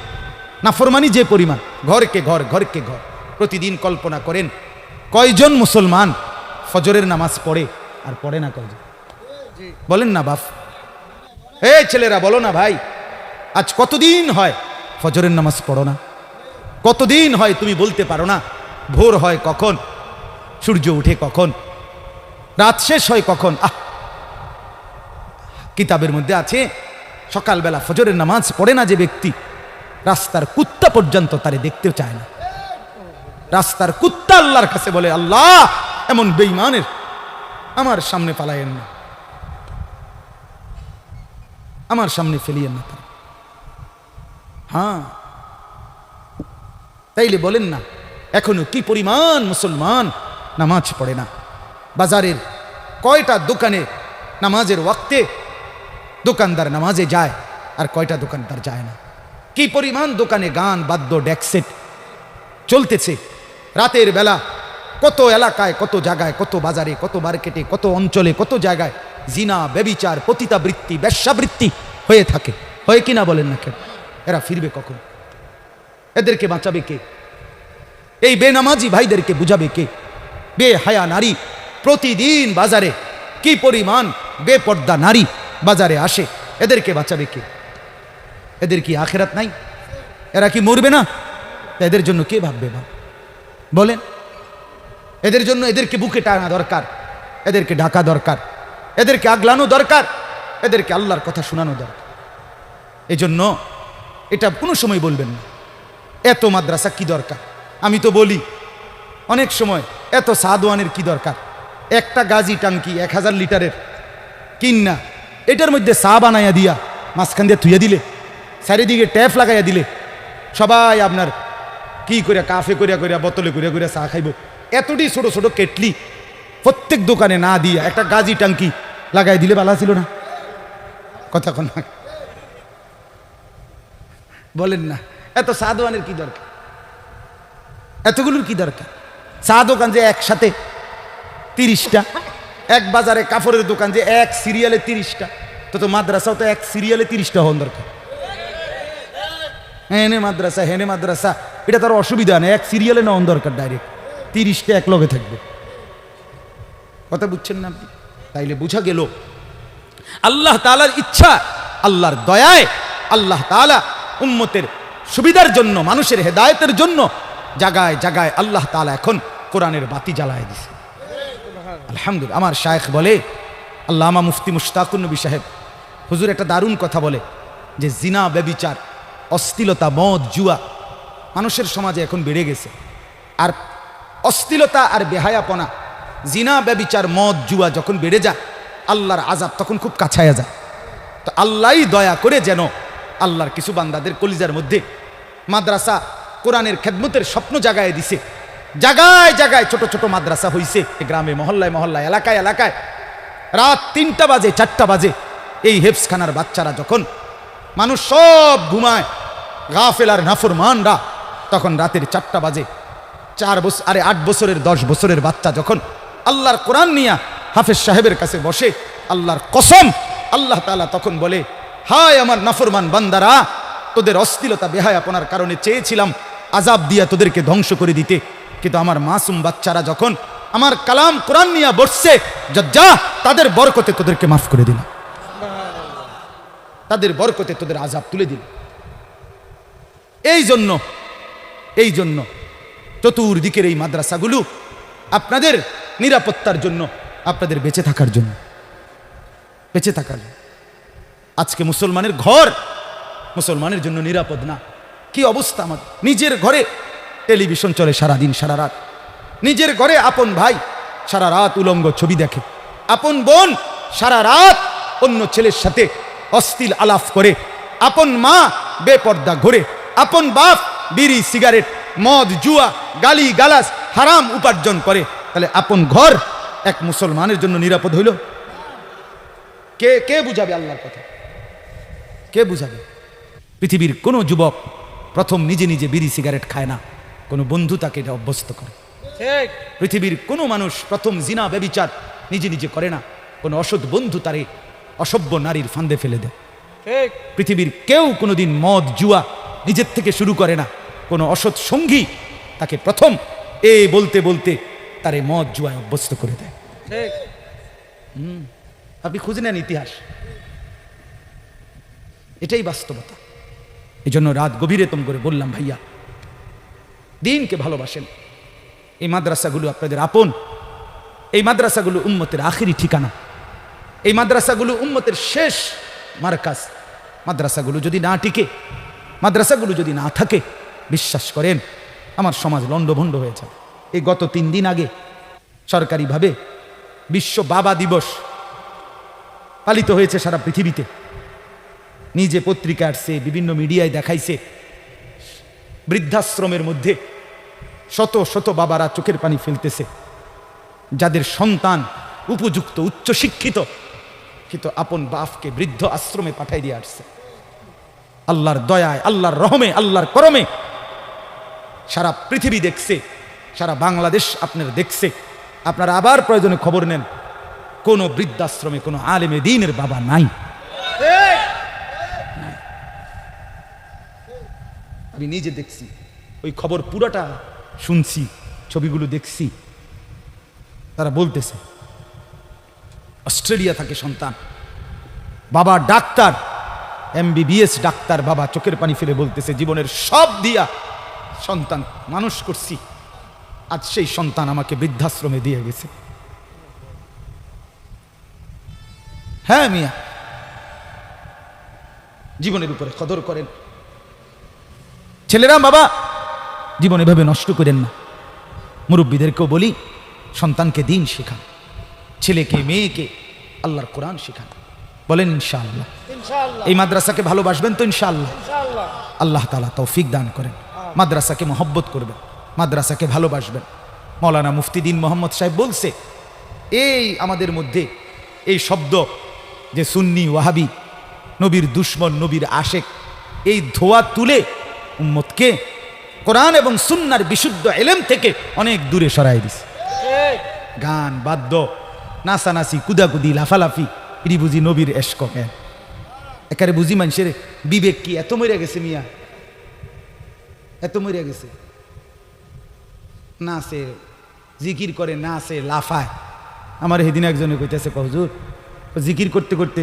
নাফরমানি যে পরিমাণ, ঘরকে ঘর, ঘরকে ঘর। প্রতিদিন কল্পনা করেন কয়জন মুসলমান ফজরের নামাজ পড়ে আর পড়ে না কয়জন, বলেন না বাপ, এই ছেলেরা বলো না ভাই, আজ কতদিন হয় ফজরের নামাজ পড়ো না? কতদিন হয় তুমি বলতে পারো না ভোর হয় কখন, সূর্য উঠে কখন, রাত শেষ হয় কখন? কিতাবের মধ্যে আছে সকালবেলা ফজরের নামাজ পড়ে না যে ব্যক্তি, রাস্তার কুত্তা পর্যন্ত তারে দেখতেও চায় না। রাস্তার কুত্তা আল্লাহর কাছে বলে, আল্লাহ এমন বেঈমানের আমার সামনে পালায়েন না, আমার সামনে ফেলিয়েন না। হ্যাঁ, তাইলে বলেন না এখনো কি পরিমাণ মুসলমান নামাজ পড়ে না? বাজারের কয়টা দোকানে নামাজের ওয়াক্তে দোকানদার নামাজে যায় আর কয়টা দোকানদার যায় না? কি পরিমাণ দোকানে গান বাদ্য ডেকসেট চলতেছে রাতের বেলা, কত এলাকায়, কত জায়গায়, কত বাজারে, কত মার্কেটে, কত অঞ্চলে, কত জায়গায় জিনা, ব্যভিচার, পতিতাবৃত্তি, বেশ্যাবৃত্তি হয়ে থাকে, হয় কিনা বলেন না কেন? এরা ফিরবে কখন? এদেরকে বাঁচাবে কে? এই বেনামাজি ভাইদেরকে বুঝাবে কে? বেহায়া নারী প্রতিদিন বাজারে, কি পরিমাণ বেপর্দা নারী বাজারে আসে, এদেরকে বাঁচাবে কে? এদের কি আখেরাত নাই? এরা কি মরবে না? এদের জন্য কে ভাববে? বলেন, এদের জন্য এদেরকে বুকে টানা দরকার, এদেরকে ঢাকা দরকার, এদেরকে আগলানো দরকার, এদেরকে আল্লাহর কথা শোনানো দরকার। এজন্য এটা কোনো সময় বলবেন না এত মাদ্রাসা কি দরকার। আমি তো বলি অনেক সময় এত সাদওয়ানের কি দরকার? একটা গাজি টাঙ্কি 1000 লিটারের কিন না, এটার মধ্যে চা বানাইয়া দিয়া মাঝখান দিয়ে থুইয়া দিলে, চারিদিকে ট্যাপ লাগাইয়া দিলে, সবাই আপনার কি করে কাফে করিয়া করিয়া বোতলে করিয়া করিয়া চা খাইব। এতটি ছোট ছোট কেটলি প্রত্যেক দোকানে না দিয়া একটা গাজি টাঙ্কি লাগাই দিলে ভালো ছিল না? কথা কন না, বলেন না এত চা দোকানের কি দরকার? এতগুলোর কি দরকার? চা দোকান যে একসাথে 30টা, এক বাজারে কাপড়ের দোকান যে এক সিরিয়ালে 30টা, তো মাদ্রাসাও তো এক সিরিয়ালে 30টা হওয়ার দরকার। হেনে মাদ্রাসা, হেনে মাদ্রাসা, এটা তার অসুবিধা নেই, এক সিরিয়ালে নেওয়ার দরকার, ডাইরেক্ট 30টা এক লগে থাকবে। কথা বুঝছেন না আপনি? তাইলে বুঝা গেল আল্লাহ তাআলার ইচ্ছা, আল্লাহর দয়ায় আল্লাহ তাআলা উম্মতের সুবিধার জন্য, মানুষের হেদায়েতের জন্য জায়গায় জায়গায় আল্লাহ তাআলা এখন কোরআনের বাতি জ্বালায় দিছে। আলহামদুলিল্লাহ। আমার শায়েখ বলে, আল্লামা মুফতি মুশতাকুর নবী সাহেব হুজুর একটা দারুণ কথা বলে যে জিনা, ব্যভিচার, অশ্লীলতা, মদ, জুয়া মানুষের সমাজে এখন বেড়ে গেছে। আর অশ্লীলতা আর বেহায়াপনা, জিনা, ব্যভিচার, মদ, জুয়া যখন বেড়ে যায় আল্লাহর আযাব তখন খুব কাছায়া যায়। তো আল্লাহই দয়া করে যেন আল্লাহর কিছু বান্দাদের কলিজার মধ্যে মাদ্রাসা, কোরআনের খেদমতের স্বপ্ন জাগায় দিছে। জায়গায় জায়গায় ছোট ছোট মাদ্রাসা হইছে, গ্রামে, মহল্লায় মহল্লায়, এলাকায় এলাকায়। রাত 3টা বাজে, 4টা বাজে এই হেফজখানার বাচ্চারা যখন মানুষ সব ঘুমায়, গাফেল আর নাফরমানরা তখন রাতের 4টা বাজে। 8 বছরের 10 বছরের বাচ্চা যখন আল্লাহর কোরআন নিয়ে হাফেজ সাহেবের কাছে বসে, আল্লাহর কসম আল্লাহ তাআলা তখন বলে, হায় আমার নাফরমান বান্দারা, তোদের অশ্লীলতা বেহায়াপনার কারণে চেয়েছিলাম আযাব দিয়া তোদেরকে ধ্বংস করে দিতে, কিন্তু আমার মাসুম বাচ্চারা যখন আমার কালাম কোরআন নিয়ে বসছে, যা তাদের বরকতে তোদেরকে মাফ করে দিলাম, তাদের বরকতে তোদের আযাব তুলে দিল। এই জন্য চতুর্দিকের এই মাদ্রাসাগুলো আপনাদের নিরাপত্তার জন্য, আপনাদের বেঁচে থাকার জন্য। আজকে মুসলমানের ঘর মুসলমানের জন্য নিরাপদ না। কি অবস্থা আমাদের! নিজের ঘরে টেলিভিশন চলে সারাদিন সারা রাত, নিজের ঘরে আপন ভাই সারা রাত উলঙ্গ ছবি দেখে, আপন বোন সারা রাত অন্য ছেলের সাথে অশ্লীল আলাপ করে, আপন মা বেপর্দা ঘুরে, আপন বাপ বিড়ি সিগারেট মদ জুয়া গালি গালাস হারাম উপার্জন করে। তাহলে আপন ঘর এক মুসলমানের জন্য নিরাপদ হইল? কে বুঝাবে আল্লাহর কথা? কে বুঝাবে? পৃথিবীর কোনো যুবক প্রথম নিজে নিজে বিড়ি সিগারেট খায় না, কোনো বন্ধু তাকে এটা অভ্যস্ত করে। পৃথিবীর কোনো মানুষ প্রথম জিনা ব্যভিচার নিজে নিজে করে না, কোনো অসৎ বন্ধু তারে অসভ্য নারীর ফান্দে ফেলে দেয়। পৃথিবীর কেউ কোনোদিন মদ জুয়া নিজের থেকে শুরু করে না, কোনো অসৎ সঙ্গী তাকে প্রথম বলতে বলতে তারে মদ জুয়ায় অভ্যস্ত করে দেয়। আপনি খুঁজে নেন ইতিহাস, এটাই বাস্তবতা। এই জন্য রাত গভীরে তম করে বললাম, ভাইয়া দিনকে ভালোবাসেন, এই মাদ্রাসাগুলো আপনাদের আপন, এই মাদ্রাসাগুলো উম্মতের আখিরি ঠিকানা, এই মাদ্রাসাগুলো উম্মতের শেষ মারকাজ। মাদ্রাসাগুলো যদি না টিকে, মাদ্রাসাগুলো যদি না থাকে, বিশ্বাস করেন আমার সমাজ লণ্ডভণ্ড হয়ে যাবে। এই গত 3 দিন আগে সরকারিভাবে বিশ্ব বাবা দিবস পালিত হয়েছে সারা পৃথিবীতে। নিজে পত্রিকা আসছে, বিভিন্ন মিডিয়ায় দেখাইছে, বৃদ্ধাশ্রমের মধ্যে শত শত বাবারা চোখের পানি ফেলতেছে, যাদের সন্তান উপযুক্ত উচ্চশিক্ষিত, কিন্তু আপন বাপকে বৃদ্ধ আশ্রমে পাঠাই দিয়ে আসছে। আল্লাহর দয়ায়, আল্লাহর রহমে, আল্লাহর করমে সারা পৃথিবী দেখছে, সারা বাংলাদেশ আপনার দেখছে। আপনারা আবার প্রয়োজনে খবর নেন, কোন বৃদ্ধাশ্রমে কোনো আলেমে দ্বীনের বাবা নাই। আমি নিজে দেখছি, ওই খবর পুরাটা শুনছি, ছবিগুলো দেখছি। তারা বলতেছে অস্ট্রেলিয়া থাকে সন্তান, বাবা ডাক্তার, MBBS ডাক্তার, বাবা চোখের পানি ফেলে বলতেছে জীবনের সব দিয়া সন্তান মানুষ করছি, আজ সেই সন্তান আমাকে বৃদ্ধাশ্রমে দিয়ে গেছে। হ্যাঁ মিয়া, জীবনের উপরে কদর করেন। ছেলেরা বাবা জীবন এভাবে নষ্ট করেন না। মুরব্বীদেরকেও বলি, সন্তানকে দিন শেখান, ছেলেকে মেয়েকে আল্লাহর কোরআন শেখান। বলেন ইনশাআল্লাহ। এই মাদ্রাসাকে ভালোবাসবেন তো ইনশাআল্লাহ? আল্লাহ তাআলা তৌফিক দান করেন। মাদ্রাসাকে মহব্বত করবেন, মাদ্রাসাকে ভালোবাসবেন। মৌলানা মুফতি দ্বীন মোহাম্মদ সাহেব বলছে, এই আমাদের মধ্যে এই শব্দ যে সুন্নি ওয়াহাবি, নবীর দুশ্মন, নবীর আশেক, এই ধোয়া তুলে উম্মতকে কোরআন এবং সুন্নার বিশুদ্ধ ইলম থেকে অনেক দূরে সরাই দিছে। গান বাদ্য নাচানাচি কুদাকুদি লাফালাফি, এটি বুঝি নবীর এশক? একারে বুঝি মানুষের বিবেক কি এত মরিয়া গেছে মিয়া, এত মরিয়া গেছে? নাচে, জিকির করে, নাচে, লাফায়। আমার সেদিন একজনে কইতেছে, হুজুর জিকির করতে করতে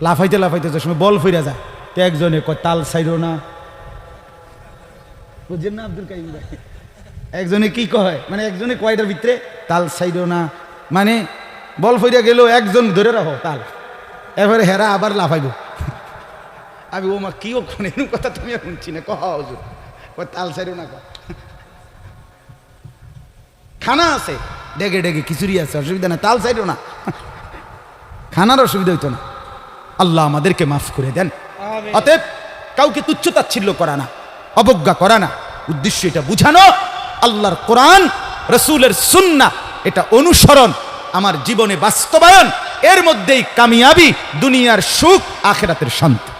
লাফাইতে লাফাইতে যে সময় বল ফিরা যায়, তো একজনে কয় তাল ছাইরো না। বুঝছেন না আব্দুল কাইম ভাই? একজনে কি কয়, মানে একজনে কয়টার ভিতরে তাল ছাইরো না, মানে বল ফিরা গেল, একজন ধরে রাখো তাল, এবারে হেরা আবার লাফাইব। আমি ও মা কি ওখানে কথা তুমি শুনছি না, কহ হুজুর তাল ছাইরো না। খানা আছে ডেগে ডেগে, খিচুড়ি আছে, অসুবিধা না, তাল ছাইরো না, খানার অসুবিধা হইতো না। আল্লাহ আমাদেরকে মাফ করে দেন। অতএব কাউকে তুচ্ছতাচ্ছিল্য করা না, অবজ্ঞা করা না, উদ্দেশ্য এটা বুঝানো আল্লাহর কোরআন রাসূলের সুন্নাহ এটা অনুসরণ, আমার জীবনে বাস্তবায়ন, এর মধ্যেই কামিয়াবি, দুনিয়ার সুখ, আখিরাতের শান্তি।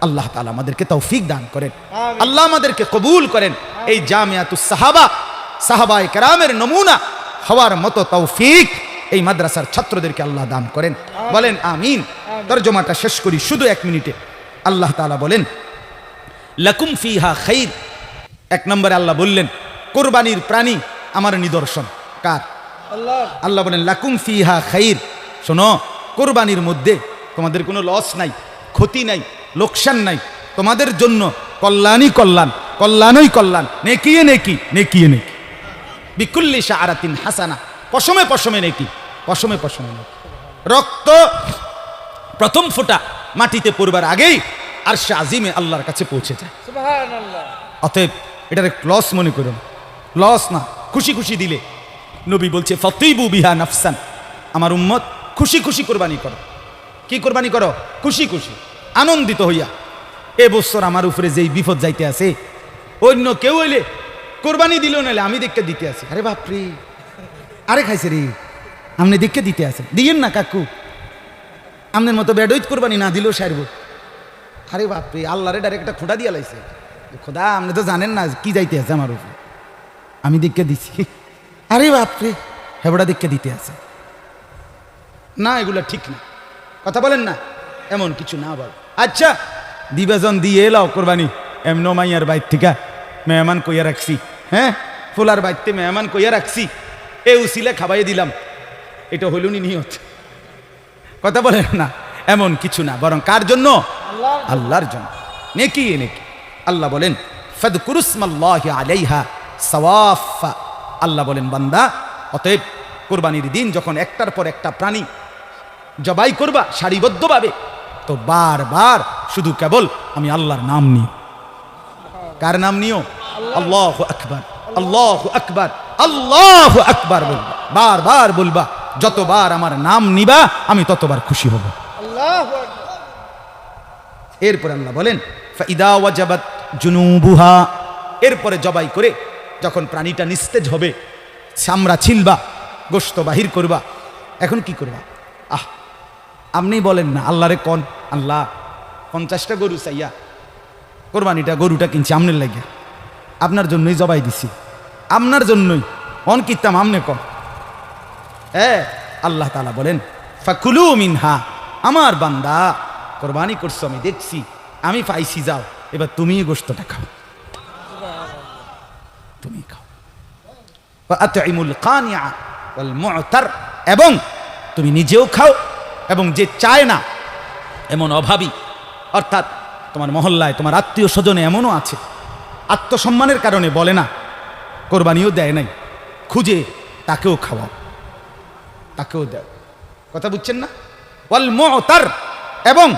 আল্লাহ তাআলা আমাদেরকে তৌফিক দান করেন, আল্লাহ আমাদেরকে কবুল করেন। এই জামিয়াতুস সাহাবা, সাহাবায়ে কেরামের নমুনা হওয়ার মতো তৌফিক এই মাদ্রাসার ছাত্রদেরকে আল্লাহ দান করেন, বলেন আমিন। তরজমাটা শেষ করি শুধু 1 মিনিটে। আল্লাহ তাআলা বলেন লাকুম ফিহা খাইর। 1 নম্বরে আল্লাহ বললেন কুরবানির প্রাণী আমার নিদর্শন। কার? আল্লাহ। আল্লাহ বলেন লাকুম ফিহা খাইর। শোনো, কুরবানির মধ্যে তোমাদের কোনো লস নাই, ক্ষতি নাই, লোকসান নাই, তোমাদের জন্য কল্যাণই কল্যাণ, কল্যাণই কল্যাণ, নেকিয়ে নেকি, নেকিয়ে নেকি, বিকুল্লি শাআরাতিন হাসানা, পশমে পশমে নেকি, পশমে পশমে নেকি। রক্ত প্রথম ফোঁটা মাটিতে পড়বার আগেই আরশে আজিমে আল্লাহর কাছে পৌঁছে যায়। সুবহানাল্লাহ। অতএব এটারে লস মনে করুন, লস না, খুশি খুশি দিলে। নবী বলছে ফাতিবু বিহা নাফসান, আমার উম্মত খুশি খুশি কোরবানি করো। কি কোরবানি করো? খুশি খুশি, আনন্দিত হইয়া। এ বছর আমার উপরে যেই বিপদ যাইতে আছে, অন্য কেউ হইলে কোরবানি দিল নাহলে আমি দেখতে দিতে আছি। আরে বাপরে, আরে খাইছে রে, আপনি দেখতে দিতে আছেন, দিয়েন না কাকু, আপনার মতো বেডইত কোরবানি না দিলেও সারব। আরে বাপরে, আল্লাহরে ডাইরেক্ট একটা খোঁটা দিয়া লাইছে, খোদা আপনি তো জানেন না কি যাইতে আছে আমার উপরে, আমি দেখতে দিছি। আরে বাপরে, হেবড়া দেখতে দিতে আছে না, এগুলা ঠিক না, কথা বলেন না, এমন কিছু না বল। আচ্ছা দিবেজন দিয়ে এলাও কোরবানি, এমন মাইয়ার বাইর থেকে মেহমান কইয়া রাখছি, হ্যাঁ ফুলার বাইতে মেহমান কইয়া রাখছি, এ উসিলে খাবাই দিলাম, এটা হইল নি নিয়ত, কথা বলেন না, এমন কিছু না, বরং কার জন্য? আল্লাহর জন্য, নেকি নেকি। আল্লাহ বলেন ফাযকুরুসমাল্লাহি আলাইহা সাওয়াফা। আল্লাহ বলেন বান্দা, অতএব কোরবানির দিন যখন একটার পর একটা প্রাণী জবাই করবা সারিবদ্ধভাবে, তো বারবার শুধু কেবল আমি আল্লাহর নাম নিও। কার নাম নিও? আল্লাহু আকবার, আল্লাহু আকবার, আল্লাহু আকবার বলবা, বারবার বলবা। যতবার আমার নাম নিবা আমি ততবার খুশি হব। আল্লাহু আকবার। এরপরে আল্লাহ বলেন ফাইদা ওয়াজাবাত জুনুবুহা। এরপরে জবাই করে যখন প্রাণীটা নিস্তেজ হবে, চামড়া ছিলবা, গোশত বাহির করবা, এখন কি করবা? আপনি বলেন না, আল্লাহরে কোন আল্লাহ 50টা গরু চাইয়া কোরবানিটা গরুটা কিনছি আমনের লাগিয়া, আপনার জন্যই জবাই দিছি, আপনার জন্যই অন কিতাম আমনে কন। আল্লাহ তাআলা বলেন ফাকুলু মিনহা, আমার বান্দা কোরবানি করছো আমি দেখছি, আমি পাইছি, যাও এবার তুমি গোশতটা খাও, তুমি খাও। আতইমুল কানিআ ওয়াল মু'তার, এবং তুমি নিজেও খাও, এবং যে চায় না, এমন অভাবী, অর্থাৎ তোমার মহল্লায় তোমার আত্মীয় স্বজনে এমনও আছে আত্মসম্মানের কারণে বলে না, কোরবানিও দেয় নাই, খুঁজে তাকেও খাওয়াও, তাকেও দেয়, কথা বুঝছেন না? ওয়াল মু'তার, এবং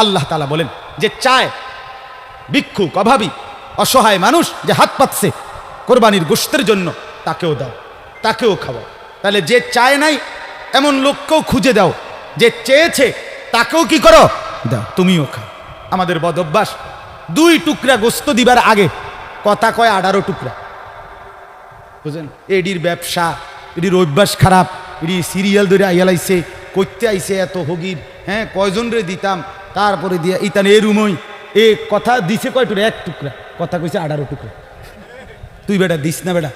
আল্লাহ তাআলা বলেন যে চায়, ভিক্ষুক, অভাবী, অসহায় মানুষ যে হাত পাতছে কোরবানির গোশতের জন্য, তাকেও দাও, তাকেও খাওয়াও। তাহলে যে চায় নাই এমন লোককেও খুঁজে দাও, যে চেয়েছে তাকেও কি করো? দাও, তুমিও খাও। আমাদের বদ অভ্যাস, 2 টুকরা গোশত দিবার আগে কথা কয় 18 টুকরা, বুঝলেন? এডির ব্যবসা, এডির অভ্যাস খারাপ, এডি সিরিয়াল ধরে আইয়ালাইছে, করতে আইছে এত হগির, হ্যাঁ কয়জন রে দিতাম, তারপরে দিয়ে ইতান এ রুমই এ কথা দিছে কয় টুকরা? 1 টুকরা, কথা কইছে 18 টুকরা। তুই বেটা দিস না, বেটা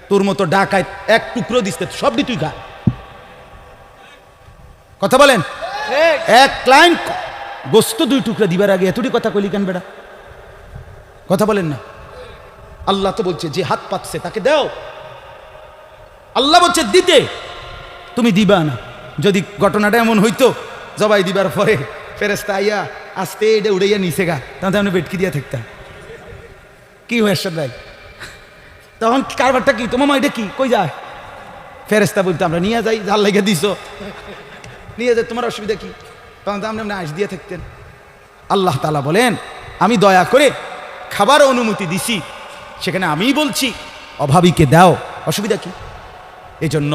তোর মতো ডাকায় 1 টুকরো দিস, সব দি তুই খা, কথা বলেন? 1 ক্লায়েন্ট গোস্ত 2 টুকরা দিবার আগে এতটি কথা কইলি কেন বেটা, কথা বলেন না? আল্লাহ তো বলছে যে হাত পাতছে তাকে দাও, আল্লাহ বলছে দিতে, তুমি দিবা না। যদি ঘটনাটা এমন হইতো জবাই দিবার পরে ফেরেশতা আইয়া আস্তে এটা উড়াইয়া নিচে গা, তাহলে আমি বেটকি দিয়া থাকতাম, কি হয়েছে ভাই? তখন কারবারটা কি? তোমার মা এটা কি কই যায়? ফেরেশতা বলতে আমরা নিয়ে যাই, জাল লেগে দিছ, নিয়ে যায়, তোমার অসুবিধা কি? তখন তো আমরা আইস দিয়ে থাকতেন। আল্লাহ তাআলা বলেন আমি দয়া করে খাবার অনুমতি দিছি, সেখানে আমি বলছি অভাবীকে দাও, অসুবিধা কি? এই জন্য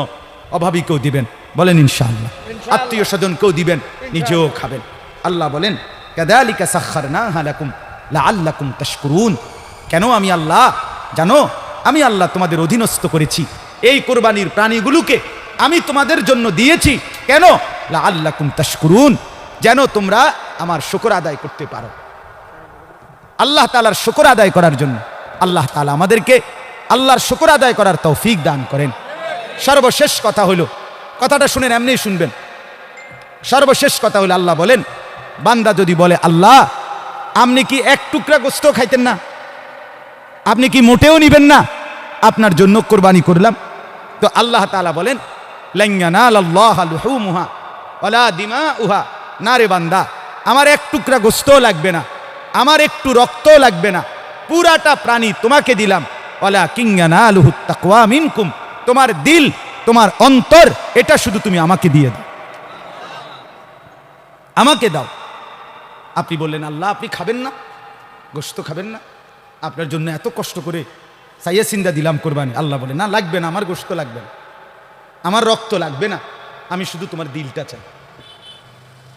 অভাবীকেও দিবেন, বলেন ইনশাআল্লাহ, আত্মীয় স্বজনকেও দিবেন, নিজেও খাবেন। আল্লাহ বলেন কাযালিকা সাখখারনাহা লাকুম লাআল্লাকুম তাশকুরুন। কেন আমি আল্লাহ জানো, আমি আল্লাহ তোমাদের অধীনস্থ করেছি, এই কোরবানির প্রাণীগুলোকে আমি তোমাদের জন্য দিয়েছি, কেন? লাআল্লাকুম তাশকুরুন, যেন তোমরা আমার শুকর আদায় করতে পারো। আল্লাহ তাআলার শুকর আদায় করার জন্য। আল্লাহ তাআলা আমাদেরকে আল্লাহর শুকর আদায় করার তৌফিক দান করেন। সর্বশেষ কথা হলো, কথাটা শুনেন, এমনিই শুনবেন। সর্বশেষ কথা হলো, আল্লাহ বলেন, বান্দা যদি বলে আল্লাহ আপনি কি এক টুকরা গোস্ত খাইতেন না, আপনি কি মোটেও নিবেন না, আপনার জন্য কোরবানি করলাম। তো আল্লাহ তাআলা বলেন লান ইয়ানালাল্লাহা লুহুমুহা ওয়ালা দিমাউহা, না রে বান্দা, আমার এক টুকরা গোস্তও লাগবে না, আমার একটু রক্তও লাগবে না, পুরাটা প্রাণী তোমাকে দিলাম। ওয়ালাকিন ইয়ানালুহুত তাকওয়া মিনকুম, তোমার দিল, তোমার অন্তর, এটা শুধু তুমি আমাকে দিয়ে দাও, আমাকে দাও। আপনি বললেন আল্লাহ আপনি খাবেন না, গোশত খাবেন না, আপনার জন্য এত কষ্ট করে সাইয়া সিন্দা দিলাম কোরবানি। আল্লাহ বলে না, লাগবে না, আমার গোশত লাগবে না, আমার রক্ত লাগবে না, আমি শুধু তোমার দিলটা চাই,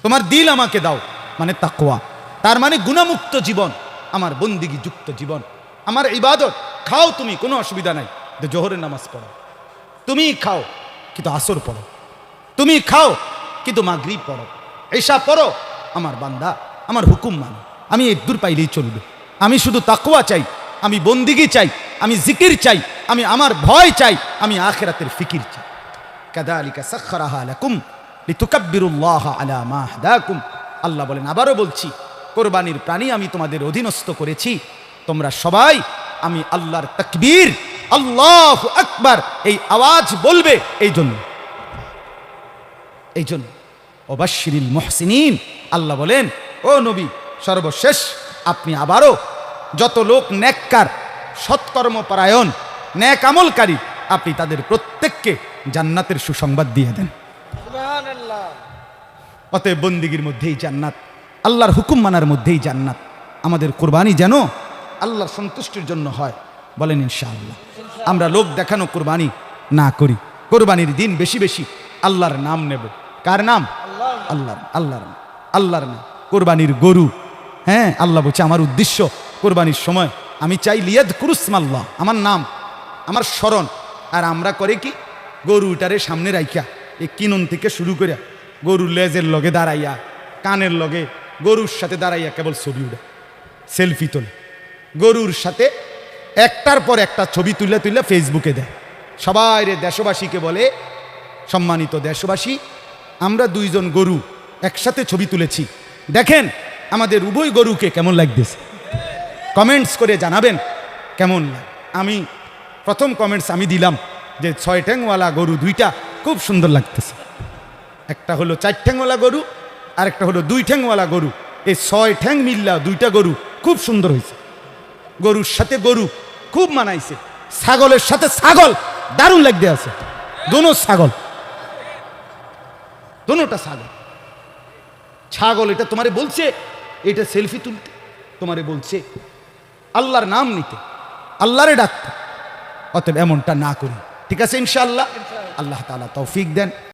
তোমার দিল আমাকে দাও। মানে তাকওয়া, তার মানে গুনাহমুক্ত জীবন, আমার বন্দিগি যুক্ত জীবন, আমার ইবাদত। খাও তুমি, কোনো অসুবিধা নাই, জোহরের নামাজ পড়ো, তুমি খাও কিন্তু আসর পড়ো, তুমি খাও কিন্তু মাগরিব পড়ো, এশা পড়ো, আমার বান্দা আমার হুকুম মানো, আমি এই দূর পাইলেই চলবে। আমি শুধু তাকওয়া চাই, আমি বন্দিগি চাই, আমি জিকির চাই, আমি আমার ভয় চাই, আমি আখিরাতের ফিকির চাই। কাযালিকা সাখখারাহা লাকুম লিতুকাব্বিরুল্লাহা আলা মা হাদাকুম। আল্লাহ বলেন, আবারও বলছি, কোরবানির প্রাণী আমি তোমাদের অধীনস্থ করেছি, তোমরা সবাই আমি আল্লাহর তাকবীর, আল্লাহু আকবার এই আওয়াজ বলবে। এই জন্য ওবাশশিরিল মুহসিনিন, আল্লাহ বলেন ও নবী, সর্বশেষ আপনি আবারও যত লোক নেককার, সৎকর্মপরায়ণ, নেক আমলকারী, আপনি তাদের প্রত্যেককে জান্নাতের সুসংবাদ দিয়ে দেন। সুবহানাল্লাহ। অতএব বন্দিগির মধ্যেই জান্নাত, আল্লাহর হুকুম মানার মধ্যেই জান্নাত। আমাদের কোরবানি যেন আল্লাহর সন্তুষ্টির জন্য হয়, বলেন ইনশাআল্লাহ। আমরা লোক দেখানো কোরবানি না করি, কোরবানির দিন বেশি বেশি আল্লাহর নাম নেব। কার নাম? আল্লাহর নাম। কোরবানির গরু, হ্যাঁ, আল্লাহ বলছে আমার উদ্দেশ্য কোরবানির সময় আমি চাই লিয়াযকুরুসমাল্লাহ, আমার নাম, আমার স্মরণ। আর আমরা করে কি, গরুটারে সামনে রাইখা এই কিনন থেকে শুরু করে গরুর লেজের লগে দাঁড়াইয়া, কানের লগে গরুর সাথে দাঁড়াইয়া কেবল ছবি উঠে, সেলফি তোলে, গরুর সাথে একটার পর একটা ছবি তুলে তুলে ফেসবুকে দেয়। সবাই রে দেশবাসীকে বলে, সম্মানিত দেশবাসী, আমরা দুইজন গরু একসাথে ছবি তুলেছি, দেখেন আমাদের উভয় গরুকে কেমন লাগতেছে, কমেন্টস করে জানাবেন কেমন লাগে। আমি প্রথম কমেন্টস আমি দিলাম যে 6 ঠ্যাংওয়ালা গরু দুইটা খুব সুন্দর লাগতেছে, একটা হলো 4 ঠ্যাংওয়ালা গরু আর একটা হলো 2 ঠ্যাংওয়ালা গরু, এই 6 ঠ্যাং মিল্লা দুইটা গরু খুব সুন্দর হয়েছে, গরুর সাথে গরু খুব মানাইছে, ছাগলের সাথে ছাগল দারুণ লাগতে আছে, দোনোটা ছাগল। ছাগল এটা তোমারে বলছে, এটা সেলফি তুলতে, তোমারে বলছে আল্লাহর নাম নিতে, আল্লাহরে ডাকতে। অতএব এমনটা না করি, ঠিক আছে ইনশাআল্লাহ। আল্লাহ তাআলা তৌফিক দেন।